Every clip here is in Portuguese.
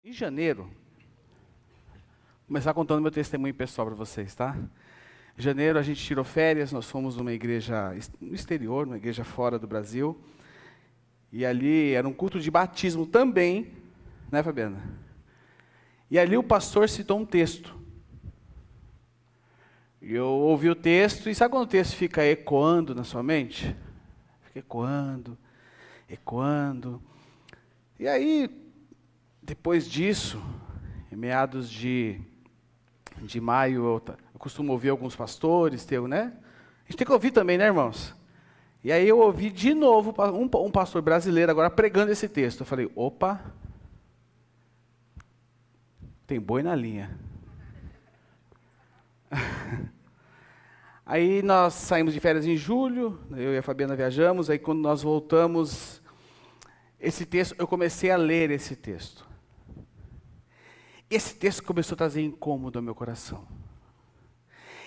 Em janeiro, vou começar contando meu testemunho pessoal para vocês, tá? Em janeiro a gente tirou férias, nós fomos numa igreja no exterior, numa igreja fora do Brasil. E ali era um culto de batismo também, né, Fabiana? E ali o pastor citou um texto. E eu ouvi o texto, e sabe quando o texto fica ecoando na sua mente? Fica ecoando, ecoando. E aí, depois disso, em meados de maio, eu costumo ouvir alguns pastores, né? A gente tem que ouvir também, né, irmãos? E aí eu ouvi de novo um pastor brasileiro agora pregando esse texto. Eu falei, opa, tem boi na linha. Aí nós saímos de férias em julho, eu e a Fabiana viajamos, aí quando nós voltamos, esse texto, eu comecei a ler esse texto. Esse texto começou a trazer incômodo ao meu coração.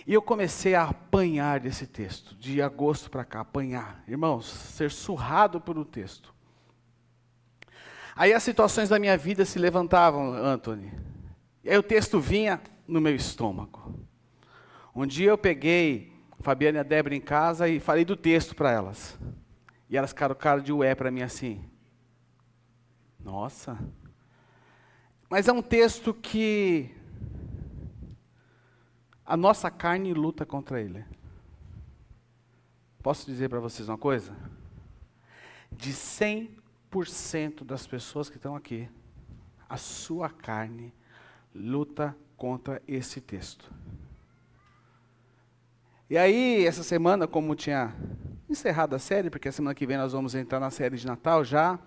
E eu comecei a apanhar desse texto, de agosto para cá, apanhar. Irmãos, ser surrado por um texto. Aí as situações da minha vida se levantavam, Anthony. E aí o texto vinha no meu estômago. Um dia eu peguei a Fabiana e a Débora em casa e falei do texto para elas. E elas ficaram cara de ué para mim assim. Nossa. Mas é um texto que a nossa carne luta contra ele. Posso dizer para vocês uma coisa? De 100% das pessoas que estão aqui, a sua carne luta contra esse texto. E aí, essa semana, como tinha encerrado a série, porque a semana que vem nós vamos entrar na série de Natal já,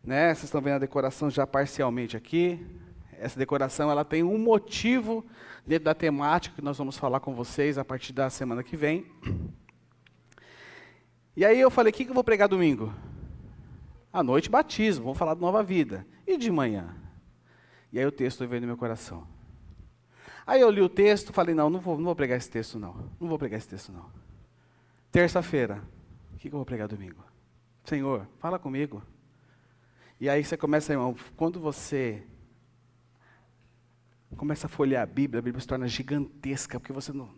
né? Vocês estão vendo a decoração já parcialmente aqui. Essa decoração ela tem um motivo dentro da temática que nós vamos falar com vocês a partir da semana que vem. E aí eu falei, o que eu vou pregar domingo? À noite, batismo, vamos falar de nova vida. E de manhã? E aí o texto veio no meu coração. Aí eu li o texto, falei, não vou pregar esse texto não. Não vou pregar esse texto não. Terça-feira, o que eu vou pregar domingo? Senhor, fala comigo. E aí você começa, irmão, quando você começa a folhear a Bíblia se torna gigantesca, porque você não.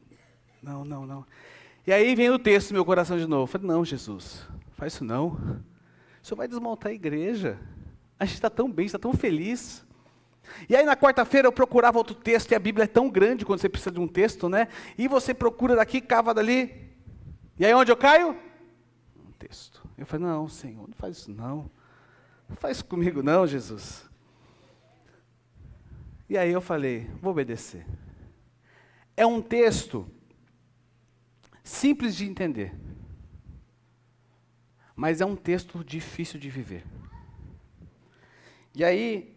E aí vem o texto no meu coração de novo. Eu falei, não, Jesus, faz isso não. O Senhor vai desmontar a igreja. A gente está tão bem, está tão feliz. E aí na quarta-feira eu procurava outro texto, e a Bíblia é tão grande quando você precisa de um texto, né? E você procura daqui, cava dali. E aí onde eu caio? Um texto. Eu falei, não, Senhor, não faz isso não. Não faz isso comigo não, Jesus. E aí eu falei, vou obedecer. É um texto simples de entender, mas é um texto difícil de viver. E aí,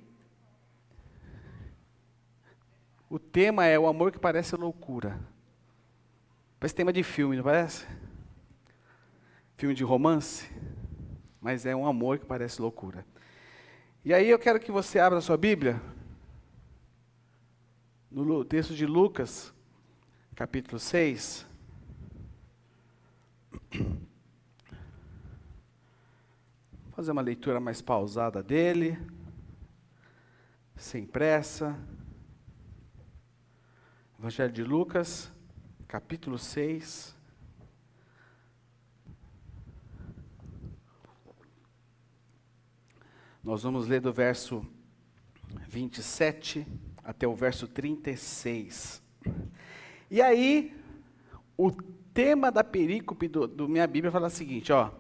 o tema é o amor que parece loucura. Parece tema de filme, não parece? Filme de romance, mas é um amor que parece loucura. E aí eu quero que você abra a sua Bíblia, no texto de Lucas, capítulo 6. Vou fazer uma leitura mais pausada dele, sem pressa. Evangelho de Lucas, capítulo 6. Nós vamos ler do verso 27 até o verso 36. E aí, o tema da perícope do minha Bíblia fala o seguinte, ó.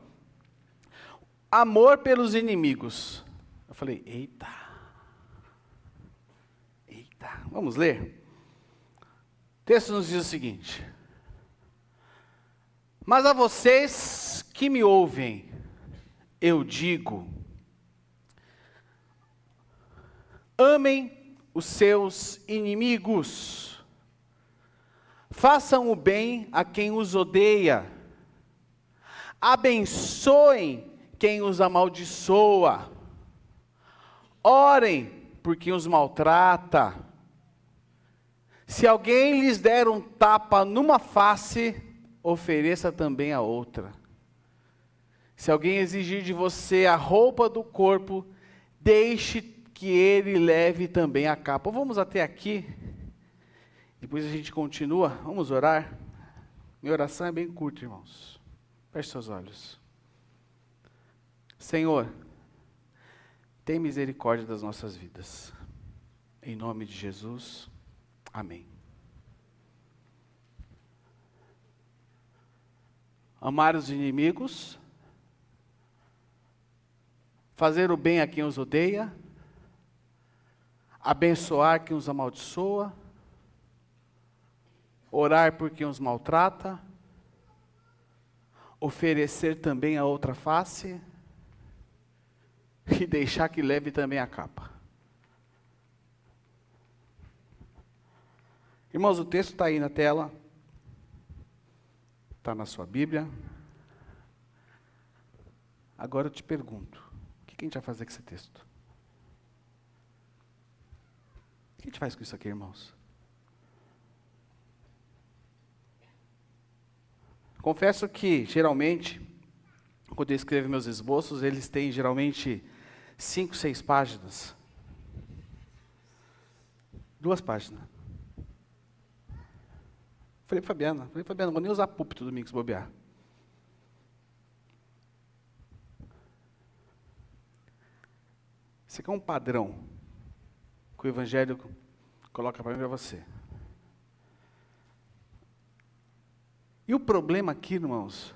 Amor pelos inimigos. Eu falei, eita, vamos ler? O texto nos diz o seguinte. Mas a vocês que me ouvem, eu digo, amem os seus inimigos, façam o bem a quem os odeia, abençoem quem os amaldiçoa, orem por quem os maltrata. Se alguém lhes der um tapa numa face, ofereça também a outra. Se alguém exigir de você a roupa do corpo, deixe que ele leve também a capa. Vamos até aqui, depois a gente continua, vamos orar. Minha oração é bem curta, irmãos. Feche seus olhos. Senhor, tem misericórdia das nossas vidas. Em nome de Jesus, amém. Amar os inimigos, fazer o bem a quem os odeia, abençoar quem os amaldiçoa, orar por quem os maltrata, oferecer também a outra face e deixar que leve também a capa. Irmãos, o texto está aí na tela, está na sua Bíblia. Agora eu te pergunto, o que a gente vai fazer com esse texto? O que a gente faz com isso aqui, irmãos? Confesso que, geralmente, quando eu escrevo meus esboços, eles têm, geralmente, 5, 6 páginas. 2 páginas. Falei para Fabiana, não vou nem usar púlpito domingo se bobear. Esse aqui é um padrão que o Evangelho coloca para mim e para você. E o problema aqui, irmãos,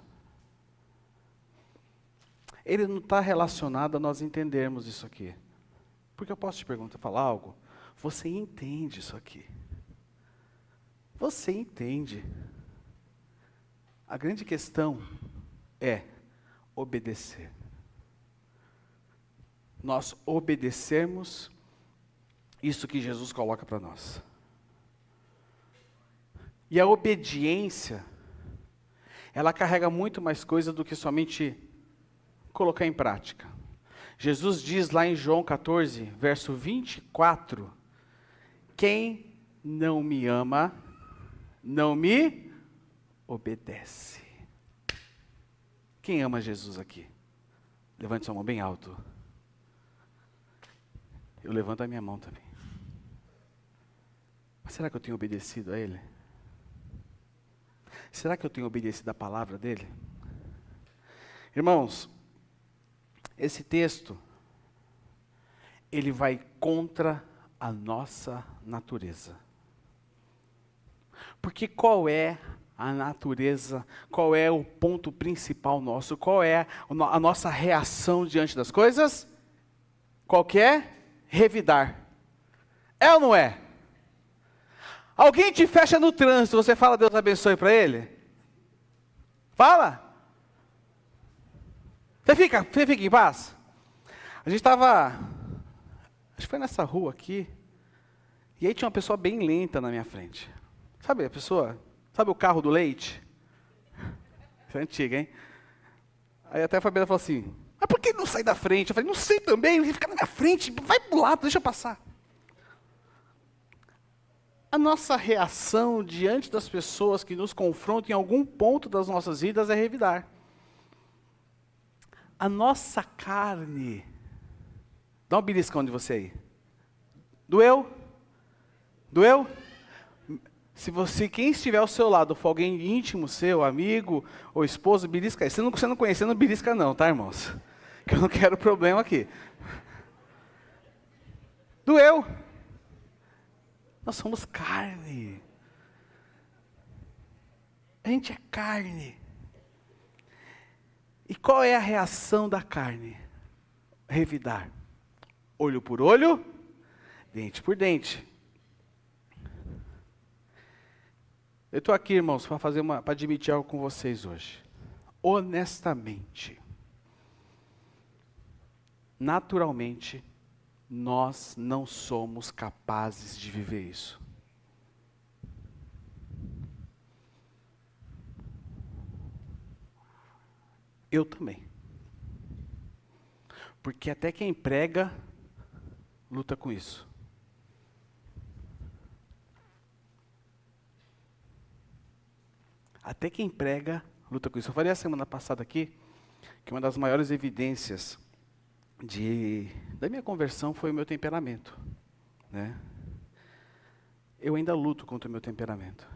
ele não está relacionado a nós entendermos isso aqui. Porque eu posso te perguntar, falar algo? Você entende isso aqui? Você entende? A grande questão é obedecer. Nós obedecermos isso que Jesus coloca para nós. E a obediência, ela carrega muito mais coisa do que somente colocar em prática. Jesus diz lá em João 14, verso 24, quem não me ama, não me obedece. Quem ama Jesus aqui? Levante sua mão bem alto. Eu levanto a minha mão também. Mas será que eu tenho obedecido a Ele? Será que eu tenho obedecido a palavra dEle? Irmãos, esse texto, ele vai contra a nossa natureza. Porque qual é a natureza, qual é o ponto principal nosso, qual é a nossa reação diante das coisas? Qual que é? Revidar. É ou não é? Alguém te fecha no trânsito, você fala Deus abençoe para ele? Fala. Você fica em paz? A gente estava, acho que foi nessa rua aqui, e aí tinha uma pessoa bem lenta na minha frente. Sabe a pessoa? Sabe o carro do leite? Isso é antiga, hein? Aí até a Fabiana falou assim, mas por que não sai da frente? Eu falei, não sei também, ele fica na minha frente, vai pro lado, deixa eu passar. A nossa reação diante das pessoas que nos confrontam em algum ponto das nossas vidas é revidar. A nossa carne, dá um beliscão de você aí. Doeu? Doeu? Se quem estiver ao seu lado for alguém íntimo seu, amigo ou esposo, belisca aí. Se você não conhecer, não belisca não, tá, irmãos? Que eu não quero problema aqui. Doeu? Nós somos carne. A gente é carne. E qual é a reação da carne? Revidar. Olho por olho, dente por dente. Eu estou aqui, irmãos, para admitir algo com vocês hoje. Honestamente, naturalmente, nós não somos capazes de viver isso. Eu também. Porque até quem prega, luta com isso. Até quem prega, luta com isso. Eu falei a semana passada aqui, que uma das maiores evidências da minha conversão foi o meu temperamento, né? Eu ainda luto contra o meu temperamento.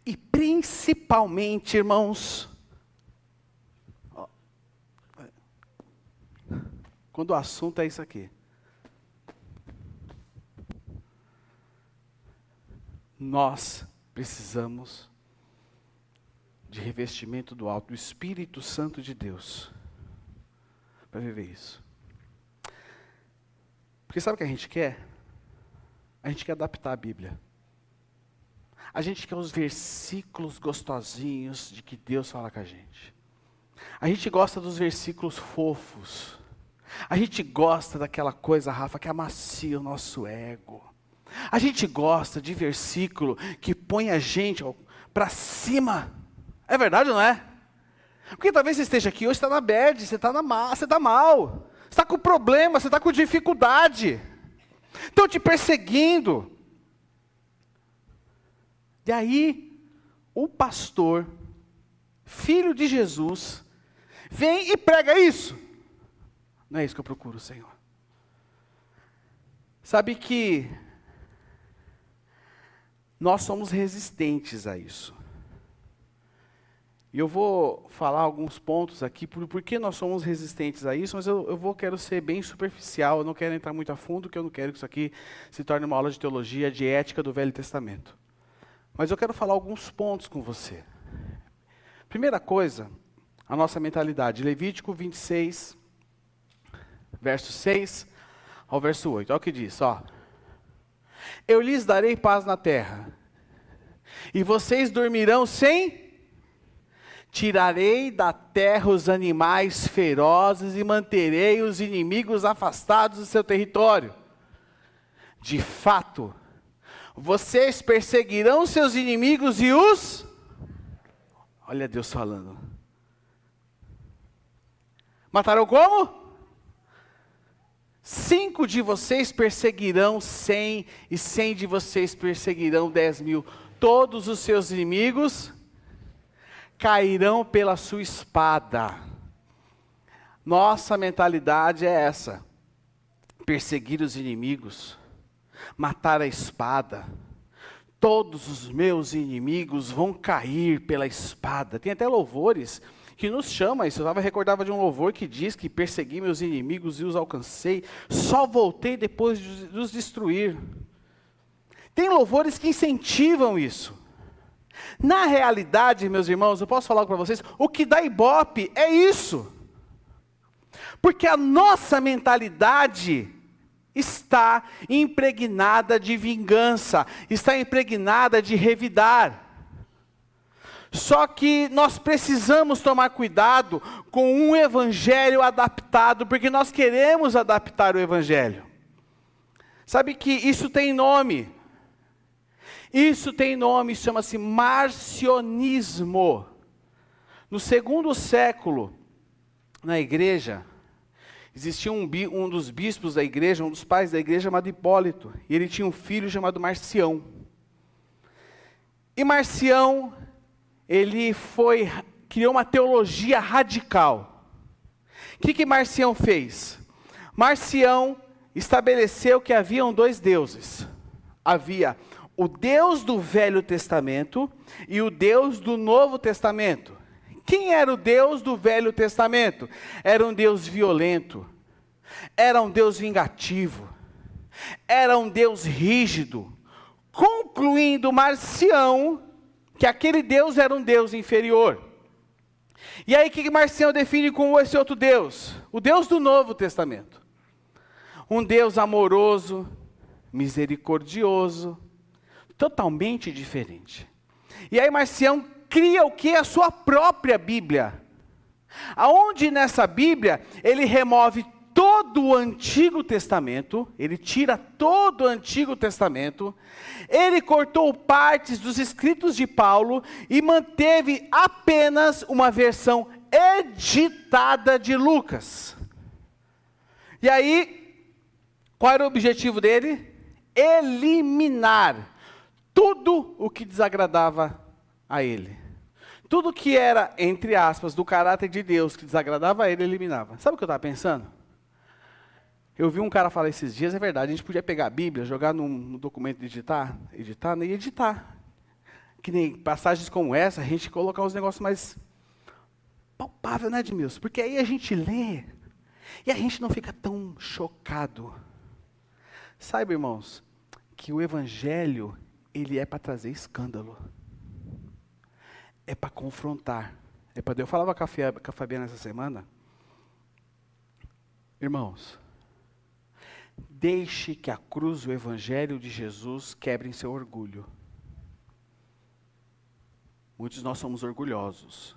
E principalmente, irmãos, quando o assunto é isso aqui. Nós precisamos de revestimento do alto, do Espírito Santo de Deus, para viver isso. Porque sabe o que a gente quer? A gente quer adaptar a Bíblia. A gente quer os versículos gostosinhos de que Deus fala com a gente. A gente gosta dos versículos fofos. A gente gosta daquela coisa, Rafa, que amacia o nosso ego. A gente gosta de versículo que põe a gente para cima. É verdade ou não é? Porque talvez você esteja aqui hoje, você está na bad, você está mal, você está com problema, você está com dificuldade. Estão te perseguindo. E aí, o pastor, filho de Jesus, vem e prega isso. Não é isso que eu procuro, Senhor. Sabe que nós somos resistentes a isso. E eu vou falar alguns pontos aqui, por que nós somos resistentes a isso, mas quero ser bem superficial, eu não quero entrar muito a fundo, porque eu não quero que isso aqui se torne uma aula de teologia, de ética do Velho Testamento. Mas eu quero falar alguns pontos com você. Primeira coisa, a nossa mentalidade. Levítico 26, verso 6 ao verso 8. Olha o que diz, ó. Eu lhes darei paz na terra, e vocês dormirão sem... Tirarei da terra os animais ferozes e manterei os inimigos afastados do seu território. De fato, vocês perseguirão seus inimigos e os... Olha Deus falando. Matarão como? 5 de vocês perseguirão 100, e 100 de vocês perseguirão 10.000. Todos os seus inimigos cairão pela sua espada. Nossa mentalidade é essa: perseguir os inimigos, matar a espada. Todos os meus inimigos vão cair pela espada. Tem até louvores que nos chamam isso. Eu recordava de um louvor que diz que persegui meus inimigos e os alcancei, só voltei depois de os destruir. Tem louvores que incentivam isso. Na realidade, meus irmãos, eu posso falar para vocês, o que dá ibope é isso. Porque a nossa mentalidade está impregnada de vingança, está impregnada de revidar. Só que nós precisamos tomar cuidado com um evangelho adaptado, porque nós queremos adaptar o evangelho. Sabe que isso tem nome. Isso tem nome, chama-se marcionismo. No 2º século, na igreja, existia um dos bispos da igreja, um dos pais da igreja, chamado Hipólito. E ele tinha um filho chamado Marcião. E Marcião, ele criou uma teologia radical. O que Marcião fez? Marcião estabeleceu que haviam 2 deuses. Havia o Deus do Velho Testamento e o Deus do Novo Testamento. Quem era o Deus do Velho Testamento? Era um Deus violento, era um Deus vingativo, era um Deus rígido, concluindo Marcião que aquele Deus era um Deus inferior. E aí o que Marcião define como esse outro Deus? O Deus do Novo Testamento. Um Deus amoroso, misericordioso, totalmente diferente. E aí Marcião cria o que? A sua própria Bíblia. Aonde nessa Bíblia ele remove todo o Antigo Testamento, ele tira todo o Antigo Testamento, ele cortou partes dos escritos de Paulo e manteve apenas uma versão editada de Lucas. E aí, qual era o objetivo dele? Eliminar tudo o que desagradava a ele. Tudo que era, entre aspas, do caráter de Deus, que desagradava a ele, eliminava. Sabe o que eu estava pensando? Eu vi um cara falar esses dias, é verdade, a gente podia pegar a Bíblia, jogar num documento e editar, nem editar. Que nem passagens como essa, a gente colocar os negócios mais palpáveis, né, Edmilson? Porque aí a gente lê e a gente não fica tão chocado. Saiba, irmãos, que o Evangelho, ele é para trazer escândalo. É para confrontar. Eu falava com a Fabiana essa semana, irmãos, deixe que a cruz do Evangelho de Jesus quebre em seu orgulho. Muitos de nós somos orgulhosos.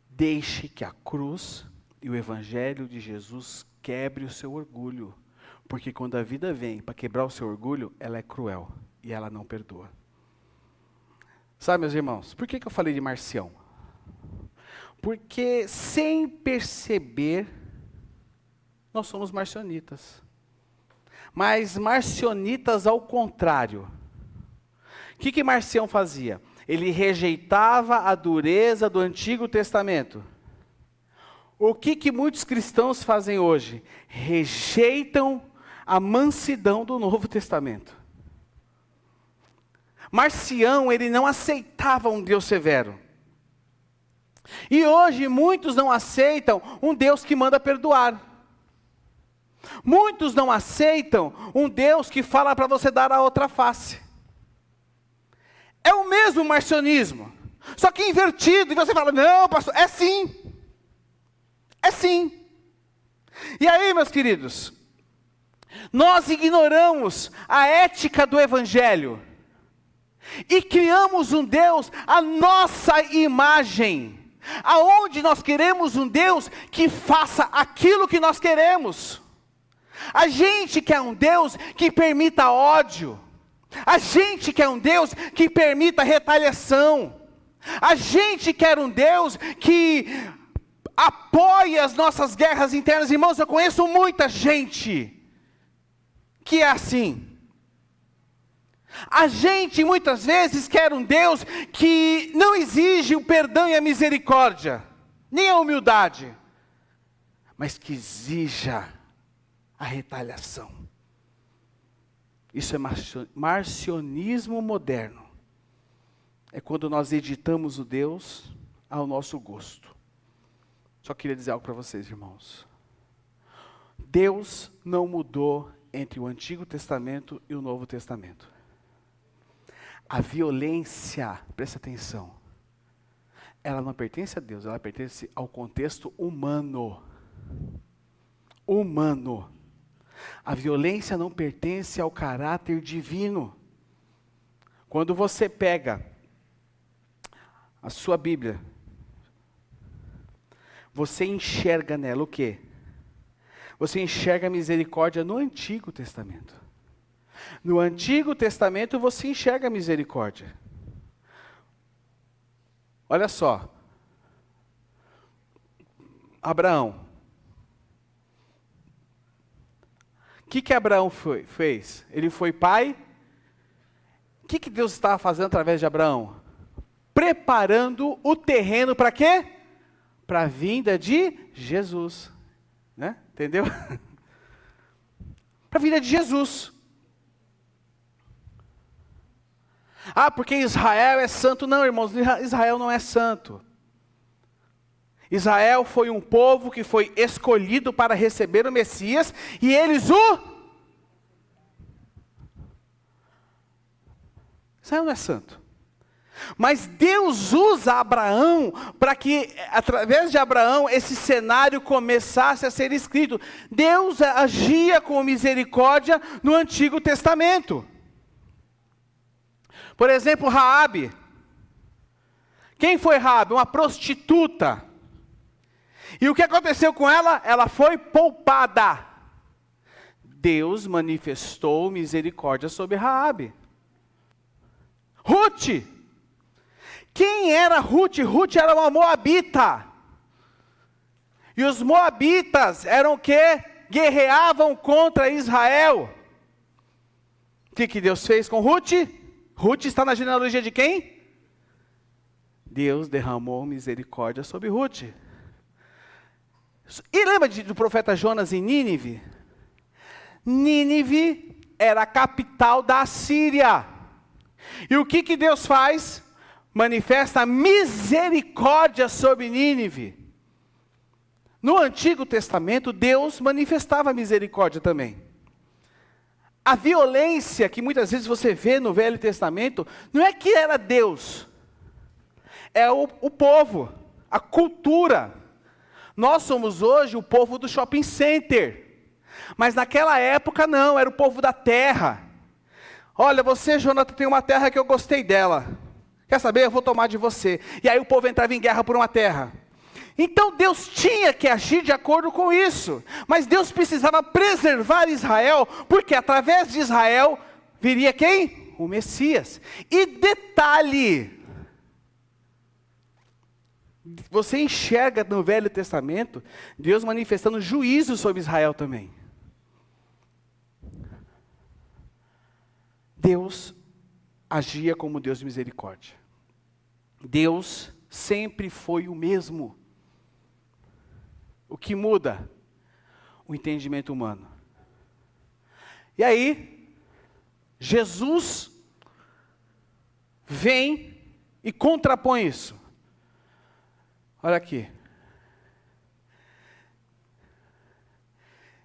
Deixe que a cruz e o Evangelho de Jesus quebre o seu orgulho. Porque quando a vida vem para quebrar o seu orgulho, ela é cruel e ela não perdoa. Sabe, meus irmãos, por que eu falei de Marcião? Porque sem perceber, nós somos marcionitas. Mas marcionitas ao contrário. O que Marcião fazia? Ele rejeitava a dureza do Antigo Testamento. O que muitos cristãos fazem hoje? Rejeitam a mansidão do Novo Testamento. Marcião, ele não aceitava um Deus severo. E hoje muitos não aceitam um Deus que manda perdoar. Muitos não aceitam um Deus que fala para você dar a outra face. É o mesmo marcionismo, só que invertido. E você fala, não, pastor, é sim. É sim. E aí, meus queridos, nós ignoramos a ética do Evangelho. E criamos um Deus à nossa imagem. Aonde nós queremos um Deus que faça aquilo que nós queremos. A gente quer um Deus que permita ódio. A gente quer um Deus que permita retaliação. A gente quer um Deus que apoie as nossas guerras internas. Irmãos, eu conheço muita gente que é assim. A gente muitas vezes quer um Deus que não exige o perdão e a misericórdia, nem a humildade, mas que exija a retaliação. Isso é marcionismo moderno. É quando nós editamos o Deus ao nosso gosto. Só queria dizer algo para vocês, irmãos. Deus não mudou entre o Antigo Testamento e o Novo Testamento. A violência, presta atenção, ela não pertence a Deus, ela pertence ao contexto humano. Humano. A violência não pertence ao caráter divino. Quando você pega a sua Bíblia, você enxerga nela o quê? Você enxerga a misericórdia no Antigo Testamento. No Antigo Testamento você enxerga a misericórdia. Olha só. Abraão. O que Abraão fez? Ele foi pai. O que Deus estava fazendo através de Abraão? Preparando o terreno para quê? Para a vinda de Jesus. Né? Entendeu? Para a vinda de Jesus. Ah, porque Israel é santo. Não, irmãos, Israel não é santo. Israel foi um povo que foi escolhido para receber o Messias, e eles Israel não é santo. Mas Deus usa Abraão para que, através de Abraão, esse cenário começasse a ser escrito. Deus agia com misericórdia no Antigo Testamento. Por exemplo, Raabe. Quem foi Raabe? Uma prostituta. E o que aconteceu com ela? Ela foi poupada. Deus manifestou misericórdia sobre Raabe. Ruth. Quem era Ruth? Ruth era uma moabita. E os moabitas eram o quê? Guerreavam contra Israel. O que Deus fez com Ruth? Ruth está na genealogia de quem? Deus derramou misericórdia sobre Ruth. E lembra do profeta Jonas em Nínive? Nínive era a capital da Assíria. E o que Deus faz? Manifesta misericórdia sobre Nínive. No Antigo Testamento, Deus manifestava misericórdia também. A violência que muitas vezes você vê no Velho Testamento, não é que era Deus, é o povo, a cultura. Nós somos hoje o povo do shopping center, mas naquela época não, era o povo da terra. Olha, você, Jonathan, tem uma terra que eu gostei dela, quer saber? Eu vou tomar de você. E aí o povo entrava em guerra por uma terra. Então Deus tinha que agir de acordo com isso, mas Deus precisava preservar Israel, porque através de Israel viria quem? O Messias. E detalhe, você enxerga no Velho Testamento, Deus manifestando juízo sobre Israel também. Deus agia como Deus de misericórdia. Deus sempre foi o mesmo. O que muda? O entendimento humano. E aí, Jesus vem e contrapõe isso. Olha aqui.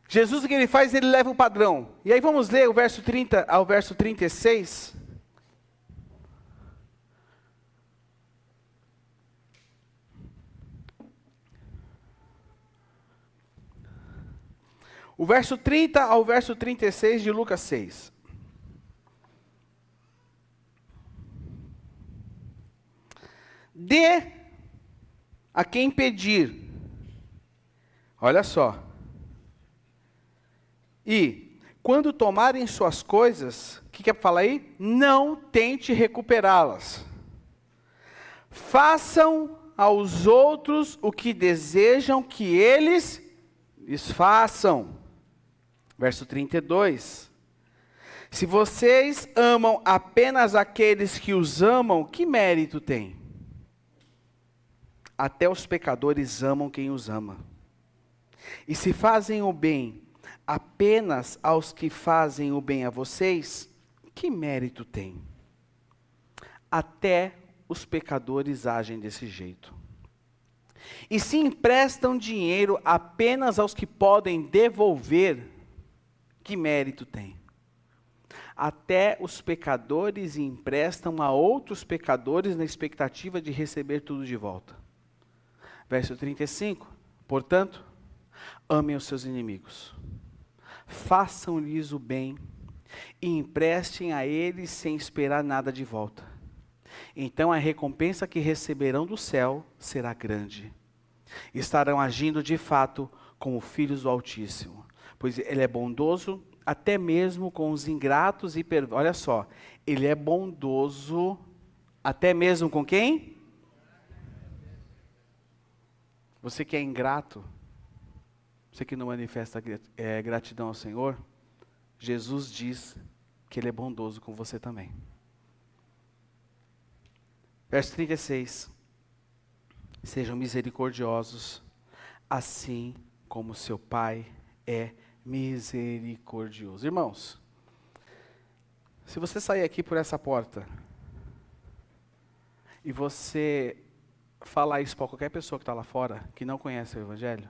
Jesus, o que ele faz? Ele leva o padrão. E aí vamos ler o verso 30 ao verso 36. O verso 30 ao verso 36 de Lucas 6. Dê a quem pedir. Olha só. E, quando tomarem suas coisas, o que falar aí? Não tente recuperá-las. Façam aos outros o que desejam que eles lhes façam. Verso 32. Se vocês amam apenas aqueles que os amam, que mérito tem? Até os pecadores amam quem os ama. E se fazem o bem apenas aos que fazem o bem a vocês, que mérito tem? Até os pecadores agem desse jeito. E se emprestam dinheiro apenas aos que podem devolver, que mérito tem? Até os pecadores emprestam a outros pecadores na expectativa de receber tudo de volta. Verso 35. Portanto, amem os seus inimigos. Façam-lhes o bem e emprestem a eles sem esperar nada de volta. Então a recompensa que receberão do céu será grande. Estarão agindo de fato como filhos do Altíssimo, pois ele é bondoso até mesmo com os ingratos e perversos. Olha só, ele é bondoso até mesmo com quem? Você que é ingrato, você que não manifesta gratidão ao Senhor, Jesus diz que ele é bondoso com você também. Verso 36. Sejam misericordiosos, assim como seu Pai é misericordioso. Irmãos, se você sair aqui por essa porta e você falar isso para qualquer pessoa que está lá fora, que não conhece o Evangelho,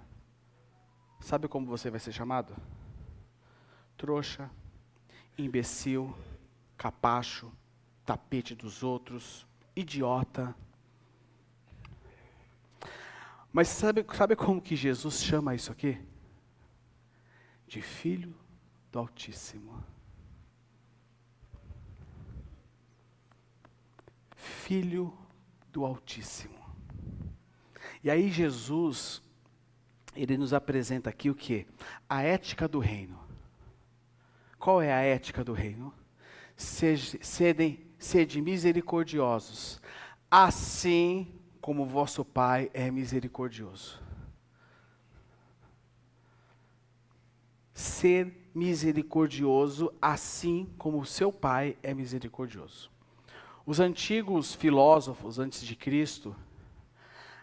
sabe como você vai ser chamado? Trouxa, imbecil, capacho, tapete dos outros, idiota. Mas sabe como que Jesus chama isso aqui? De filho do Altíssimo. Filho do Altíssimo. E aí Jesus, ele nos apresenta aqui o quê? A ética do reino. Qual é a ética do reino? Sede misericordiosos, assim como vosso Pai é misericordioso. Ser misericordioso, assim como o seu Pai é misericordioso. Os antigos filósofos, antes de Cristo,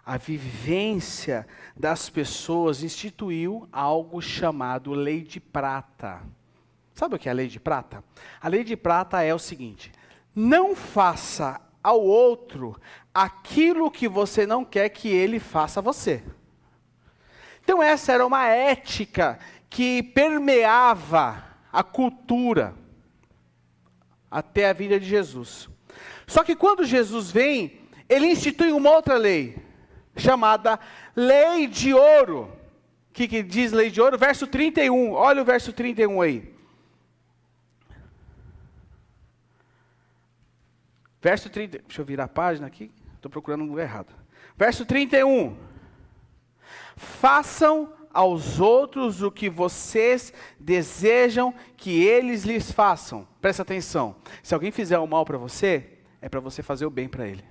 a vivência das pessoas instituiu algo chamado lei de prata. Sabe o que é a lei de prata? A lei de prata é o seguinte: não faça ao outro aquilo que você não quer que ele faça a você. Então essa era uma ética que permeava a cultura até a vinda de Jesus. Só que quando Jesus vem, ele institui uma outra lei, chamada lei de ouro. O que diz lei de ouro? Verso 31, olha o verso 31 aí. Verso 30, deixa eu virar a página aqui, estou procurando um lugar errado. Verso 31. Façam aos outros o que vocês desejam que eles lhes façam. Presta atenção. Se alguém fizer o mal para você, é para você fazer o bem para ele.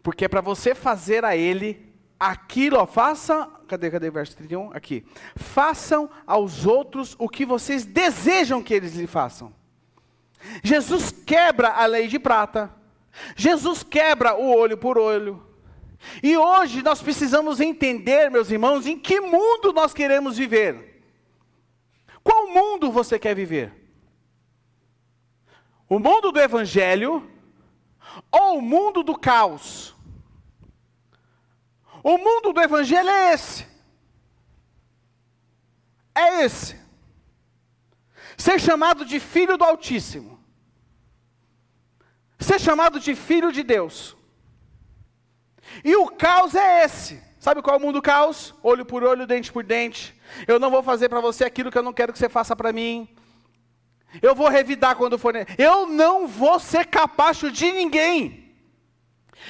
Porque é para você fazer a ele aquilo, ó, faça, cadê o verso 31? Aqui. Façam aos outros o que vocês desejam que eles lhe façam. Jesus quebra a lei de prata. Jesus quebra o olho por olho. E hoje nós precisamos entender, meus irmãos, em que mundo nós queremos viver. Qual mundo você quer viver? O mundo do evangelho ou o mundo do caos? O mundo do evangelho é esse. É esse. Ser chamado de filho do Altíssimo. Ser chamado de filho de Deus. E o caos é esse. Sabe qual é o mundo do caos? Olho por olho, dente por dente. Eu não vou fazer para você aquilo que eu não quero que você faça para mim. Eu vou revidar quando for. Eu não vou ser capacho de ninguém.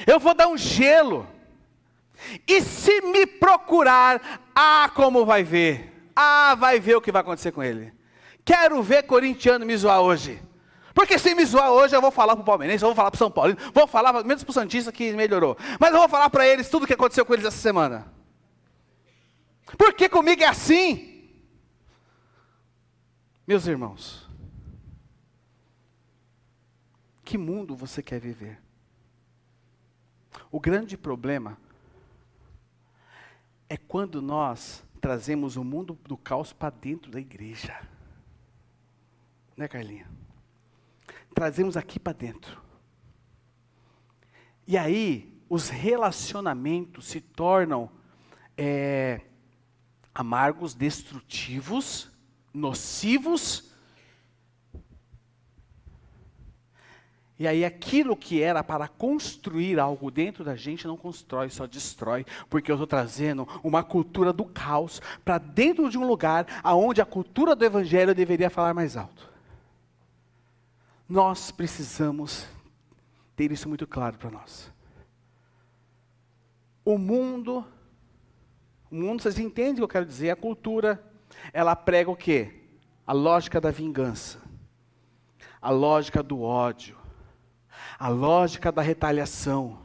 Eu vou dar um gelo. E se me procurar, como vai ver. Vai ver o que vai acontecer com ele. Quero ver corintiano me zoar hoje. Porque se me zoar hoje, eu vou falar para o palmeirense, eu vou falar para o São Paulo, vou falar menos para o Santista que melhorou. Mas eu vou falar para eles tudo o que aconteceu com eles essa semana. Porque comigo é assim. Meus irmãos, que mundo você quer viver? O grande problema é quando nós trazemos o mundo do caos para dentro da igreja. Né, Carlinha? Trazemos aqui para dentro. E aí, os relacionamentos se tornam amargos, destrutivos, nocivos. E aí, aquilo que era para construir algo dentro da gente, não constrói, só destrói. Porque eu estou trazendo uma cultura do caos para dentro de um lugar onde a cultura do evangelho deveria falar mais alto. Nós precisamos ter isso muito claro para nós. O mundo, vocês entendem o que eu quero dizer? A cultura, ela prega o quê? A lógica da vingança, a lógica do ódio, a lógica da retaliação.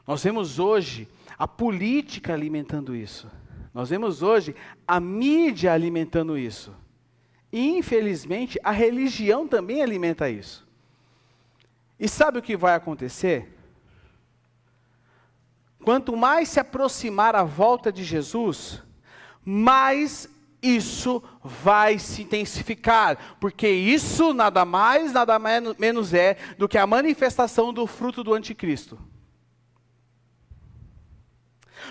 Nós vemos hoje a política alimentando isso. Nós vemos hoje a mídia alimentando isso. E, infelizmente, a religião também alimenta isso. E sabe o que vai acontecer? Quanto mais se aproximar a volta de Jesus, mais isso vai se intensificar. Porque isso nada mais, nada menos é do que a manifestação do fruto do anticristo.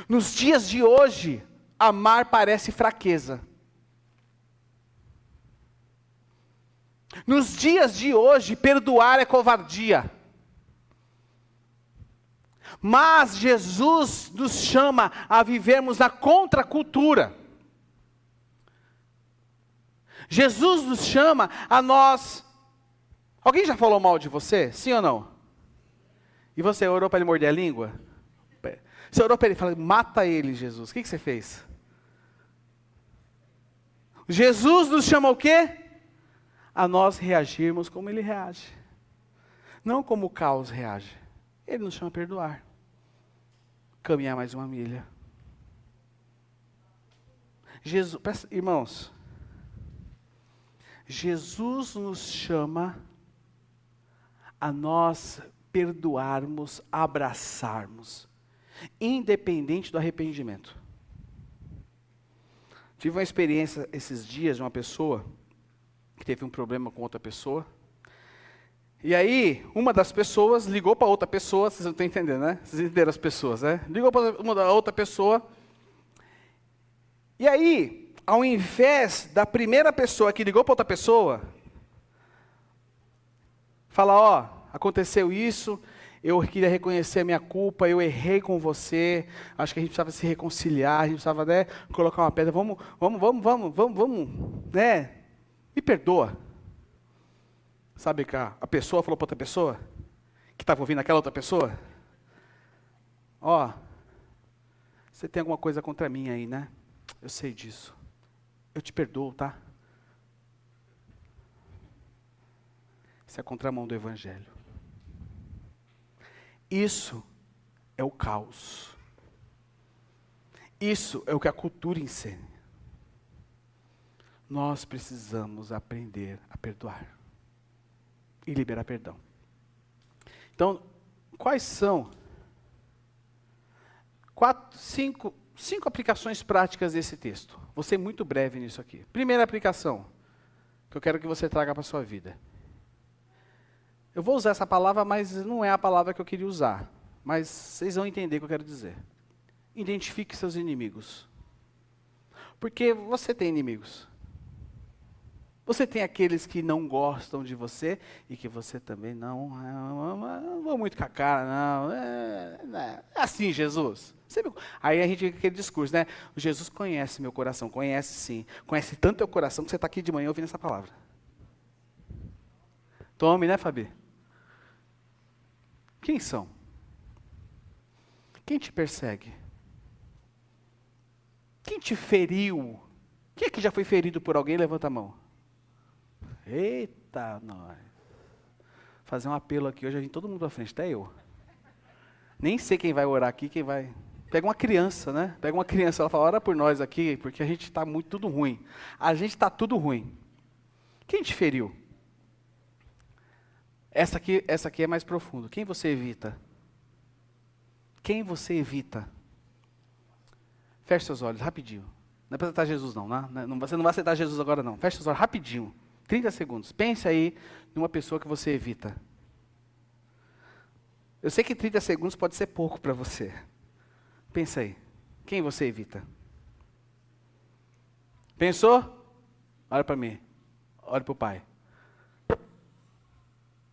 Nos dias de hoje, amar parece fraqueza. Nos dias de hoje, perdoar é covardia. Mas Jesus nos chama a vivermos na contracultura. Jesus nos chama a nós... Alguém já falou mal de você? Sim ou não? E você orou para ele morder a língua? Você orou para ele e falou, mata ele, Jesus. O que você fez? Jesus nos chama o quê? A nós reagirmos como ele reage. Não como o caos reage. Ele nos chama a perdoar. Caminhar mais uma milha. Jesus, irmãos, Jesus nos chama a nós perdoarmos, abraçarmos, independente do arrependimento. Tive uma experiência esses dias de uma pessoa que teve um problema com outra pessoa. E aí, uma das pessoas ligou para outra pessoa, vocês não estão entendendo, né? Vocês entenderam as pessoas, né? Ligou para uma da outra pessoa. E aí, ao invés da primeira pessoa que ligou para outra pessoa, falar, ó, aconteceu isso, eu queria reconhecer a minha culpa, eu errei com você, acho que a gente precisava se reconciliar, a gente precisava, né, colocar uma pedra, vamos, né, me perdoa. Sabe que a pessoa falou para outra pessoa, que estava ouvindo aquela outra pessoa, ó, você tem alguma coisa contra mim aí, né? Eu sei disso. Eu te perdoo, tá? Isso é a contramão do Evangelho. Isso é o caos. Isso é o que a cultura ensina. Nós precisamos aprender a perdoar e liberar perdão. Então, quais são cinco aplicações práticas desse texto? Vou ser muito breve nisso aqui. Primeira aplicação, que eu quero que você traga para a sua vida. Eu vou usar essa palavra, mas não é a palavra que eu queria usar. Mas vocês vão entender o que eu quero dizer. Identifique seus inimigos. Porque você tem inimigos. Você tem aqueles que não gostam de você e que você também não vou muito com a cara, não. É assim, Jesus. Aí a gente fica aquele discurso, né? Jesus conhece meu coração, conhece sim. Conhece tanto teu coração que você está aqui de manhã ouvindo essa palavra. Tome, né, Fabi? Quem são? Quem te persegue? Quem te feriu? Quem é que já foi ferido por alguém? Levanta a mão. Eita, nós. Fazer um apelo aqui, hoje a gente todo mundo à frente, até eu. Nem sei quem vai orar aqui, quem vai... Pega uma criança, né? Pega uma criança, ela fala, ora por nós aqui, porque a gente está tudo ruim. A gente está tudo ruim. Quem te feriu? Essa aqui é mais profundo. Quem você evita? Quem você evita? Feche seus olhos, rapidinho. Não é para aceitar Jesus não, né? Você não vai aceitar Jesus agora não. Feche seus olhos, rapidinho. 30 segundos. Pense aí numa pessoa que você evita. Eu sei que 30 segundos pode ser pouco para você. Pensa aí. Quem você evita? Pensou? Olha para mim. Olha para o Pai.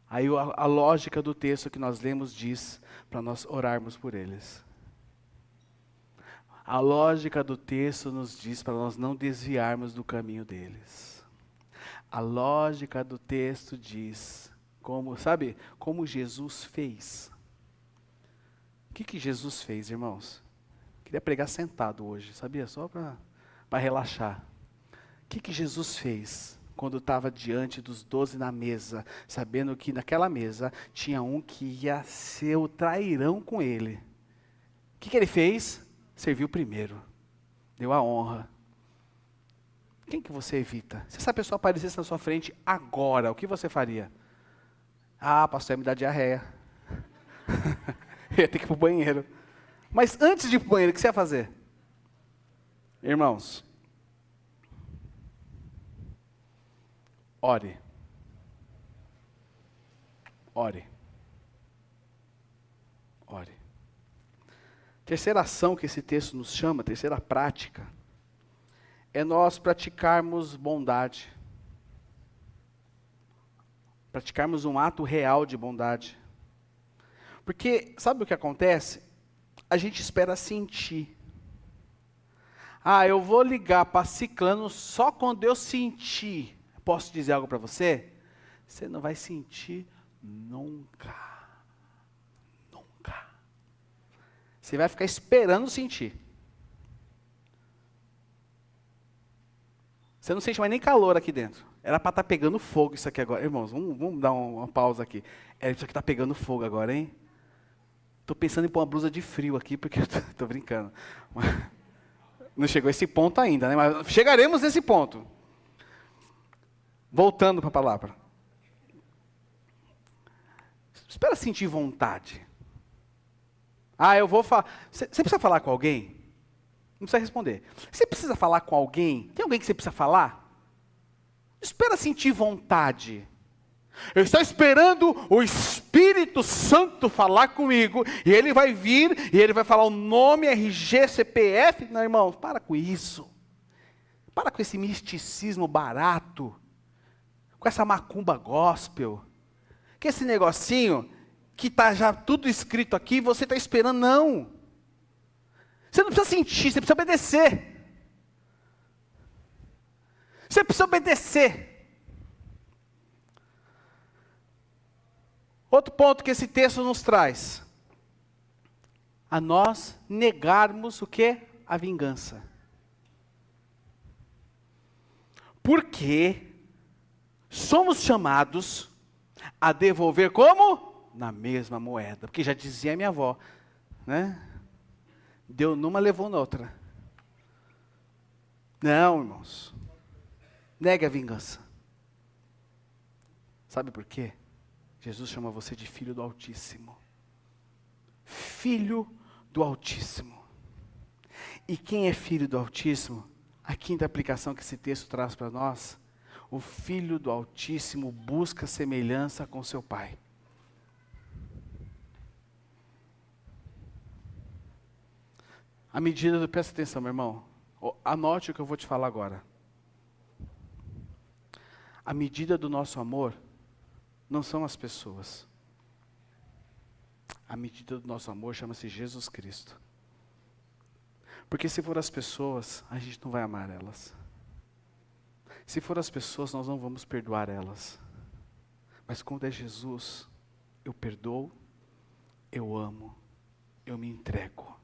Aí a lógica do texto que nós lemos diz para nós orarmos por eles. A lógica do texto nos diz para nós não desviarmos do caminho deles. A lógica do texto diz, como Jesus fez. O que Jesus fez, irmãos? Queria pregar sentado hoje, sabia? Só para relaxar. O que Jesus fez quando estava diante dos 12 na mesa, sabendo que naquela mesa tinha um que ia ser o trairão com ele? O que ele fez? Serviu primeiro. Deu a honra. Quem que você evita? Se essa pessoa aparecesse na sua frente agora, o que você faria? Ah, pastor, ia me dar diarreia. Eu ia ter que ir para o banheiro. Mas antes de ir para o banheiro, o que você ia fazer? Irmãos, ore. Ore. Ore. Terceira ação que esse texto nos chama, terceira prática, é nós praticarmos bondade. Praticarmos um ato real de bondade. Porque, sabe o que acontece? A gente espera sentir. Ah, eu vou ligar para ciclano só quando eu sentir. Posso dizer algo para você? Você não vai sentir nunca. Nunca. Você vai ficar esperando sentir. Você não sente mais nem calor aqui dentro. Era para estar pegando fogo isso aqui agora. Irmãos, vamos dar uma pausa aqui. Isso aqui está pegando fogo agora, hein? Estou pensando em pôr uma blusa de frio aqui, porque eu estou brincando. Não chegou a esse ponto ainda, né? Mas chegaremos nesse ponto. Voltando para a palavra. espera sentir vontade. Ah, eu vou falar. Você precisa falar com alguém? Não precisa responder. Você precisa falar com alguém? Tem alguém que você precisa falar? Espera sentir vontade. Eu estou esperando o Espírito Santo falar comigo, e ele vai vir, e ele vai falar o nome, RG, CPF. Não, irmão, para com isso. Para com esse misticismo barato, com essa macumba gospel, que esse negocinho, que está já tudo escrito aqui, você está esperando, não. Você não precisa sentir, você precisa obedecer. Você precisa obedecer. Outro ponto que esse texto nos traz. A nós negarmos o quê? A vingança. Porque somos chamados a devolver como? Na mesma moeda. Porque já dizia minha avó, né? Deu numa, levou noutra. Não, irmãos. Negue a vingança. Sabe por quê? Jesus chama você de filho do Altíssimo. Filho do Altíssimo. E quem é filho do Altíssimo? A quinta aplicação que esse texto traz para nós. O filho do Altíssimo busca semelhança com seu pai. A medida do... Presta atenção, meu irmão. Anote o que eu vou te falar agora. A medida do nosso amor não são as pessoas. A medida do nosso amor chama-se Jesus Cristo. Porque se for as pessoas, a gente não vai amar elas. Se for as pessoas, nós não vamos perdoar elas. Mas quando é Jesus, eu perdoo, eu amo, eu me entrego.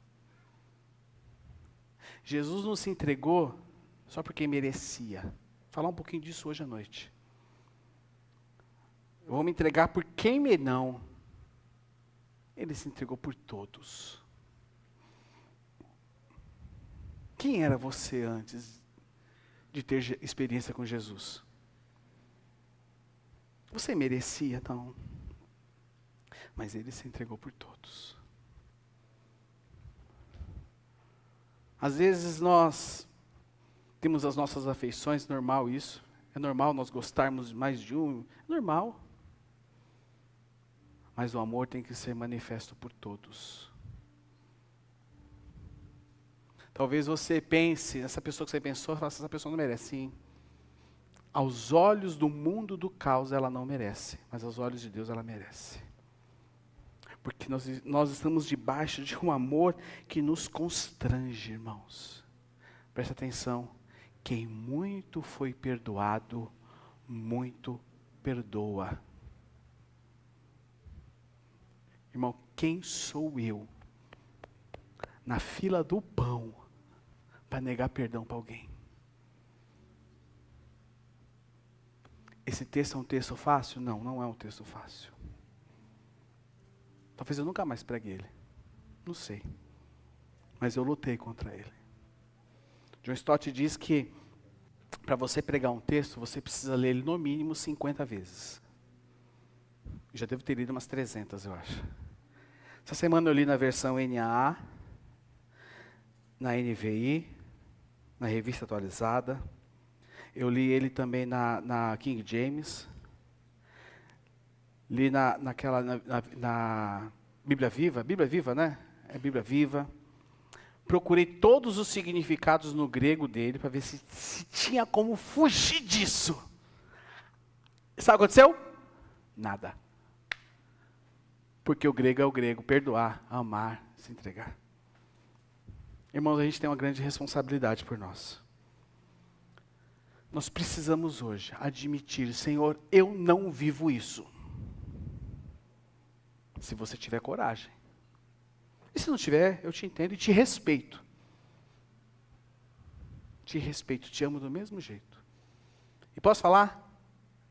Jesus não se entregou só porque merecia. Vou falar um pouquinho disso hoje à noite. Eu vou me entregar por quem me não. Ele se entregou por todos. Quem era você antes de ter experiência com Jesus? Você merecia, não. Mas ele se entregou por todos. Às vezes nós temos as nossas afeições, normal isso. É normal nós gostarmos mais de um, é normal. Mas o amor tem que ser manifesto por todos. Talvez você pense, essa pessoa que você pensou, essa pessoa não merece. Sim. Aos olhos do mundo do caos ela não merece, mas aos olhos de Deus ela merece. Porque nós estamos debaixo de um amor que nos constrange, irmãos. Presta atenção. Quem muito foi perdoado, muito perdoa. Irmão, quem sou eu na fila do pão para negar perdão para alguém? Esse texto é um texto fácil? Não, não é um texto fácil. Talvez eu nunca mais pregue ele. Não sei. Mas eu lutei contra ele. John Stott diz que para você pregar um texto, você precisa ler ele no mínimo 50 vezes. Já devo ter lido umas 300, eu acho. Essa semana eu li na versão NAA, na NVI, na Revista Atualizada. Eu li ele também na King James. Li na Bíblia Viva, né? É Bíblia Viva. Procurei todos os significados no grego dele para ver se tinha como fugir disso. Sabe o que aconteceu? Nada. Porque o grego é o grego, perdoar, amar, se entregar. Irmãos, a gente tem uma grande responsabilidade por nós. Nós precisamos hoje admitir, Senhor, eu não vivo isso. Se você tiver coragem. E se não tiver, eu te entendo e te respeito. Te respeito, te amo do mesmo jeito. E posso falar?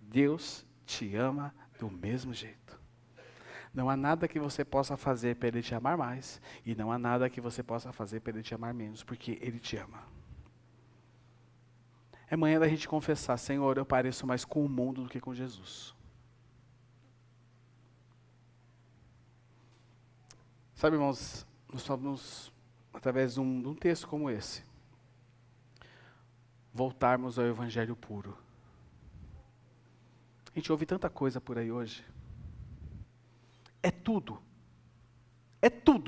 Deus te ama do mesmo jeito. Não há nada que você possa fazer para Ele te amar mais. E não há nada que você possa fazer para Ele te amar menos, porque Ele te ama. É manhã da gente confessar, Senhor, eu pareço mais com o mundo do que com Jesus. Sabe, irmãos, nós vamos, através de um texto como esse, voltarmos ao Evangelho puro. A gente ouve tanta coisa por aí hoje. É tudo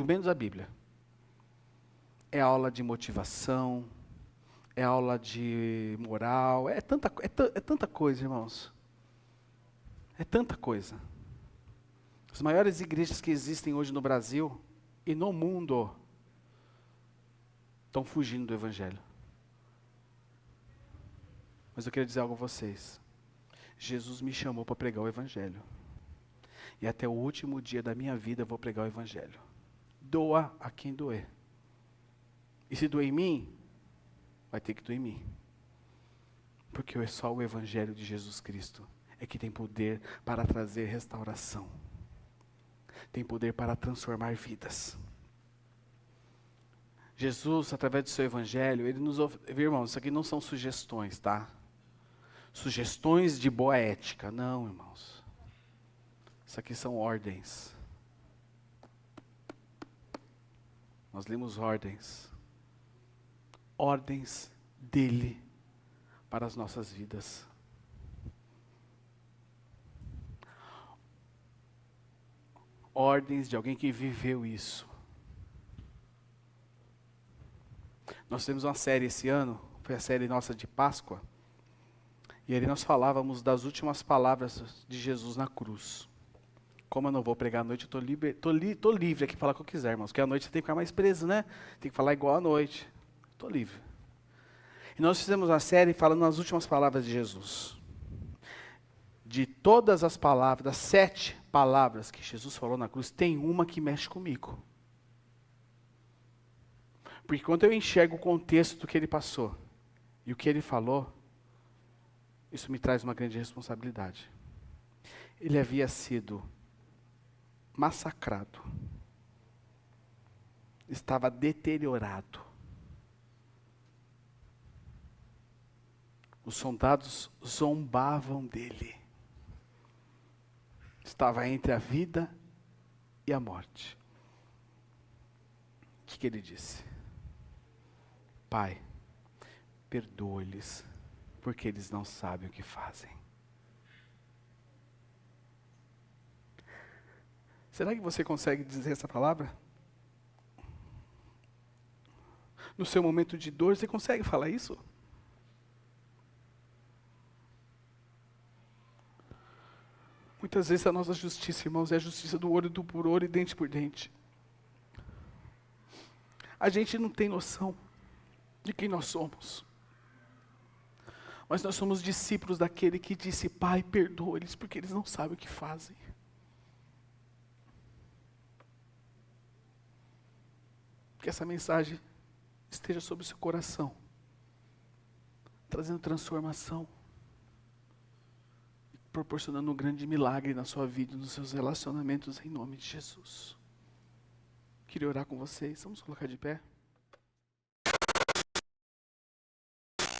menos a Bíblia. É aula de motivação, é aula de moral, é tanta coisa, irmãos. É tanta coisa. As maiores igrejas que existem hoje no Brasil e no mundo estão fugindo do Evangelho. Mas eu queria dizer algo a vocês. Jesus me chamou para pregar o Evangelho. E até o último dia da minha vida eu vou pregar o Evangelho. Doa a quem doer. E se doer em mim, vai ter que doer em mim. Porque é só o Evangelho de Jesus Cristo é que tem poder para trazer restauração. Tem poder para transformar vidas. Jesus, através do seu Evangelho, ele nos oferece, irmãos, isso aqui não são sugestões, tá? Sugestões de boa ética, não, irmãos. Isso aqui são ordens. Nós lemos ordens. Ordens dele para as nossas vidas. Ordens de alguém que viveu isso. Nós temos uma série esse ano, foi a série nossa de Páscoa, e ali nós falávamos das últimas palavras de Jesus na cruz. Como eu não vou pregar à noite, eu tô livre aqui para falar o que eu quiser, irmãos, porque à noite você tem que ficar mais preso, né? Tem que falar igual à noite. Estou livre. E nós fizemos uma série falando nas últimas palavras de Jesus. De todas as palavras, das 7 palavras que Jesus falou na cruz, tem uma que mexe comigo. Porque quando eu enxergo o contexto do que ele passou e o que ele falou, isso me traz uma grande responsabilidade. Ele havia sido massacrado, estava deteriorado. Os soldados zombavam dele. Estava entre a vida e a morte. O que ele disse? Pai, perdoa-lhes, porque eles não sabem o que fazem. Será que você consegue dizer essa palavra? No seu momento de dor, você consegue falar isso? Muitas vezes a nossa justiça, irmãos, é a justiça do olho por olho e dente por dente. A gente não tem noção de quem nós somos. Mas nós somos discípulos daquele que disse, Pai, perdoa-lhes, porque eles não sabem o que fazem. Que essa mensagem esteja sobre o seu coração, trazendo transformação, proporcionando um grande milagre na sua vida, nos seus relacionamentos, em nome de Jesus. Queria orar com vocês, vamos colocar de pé.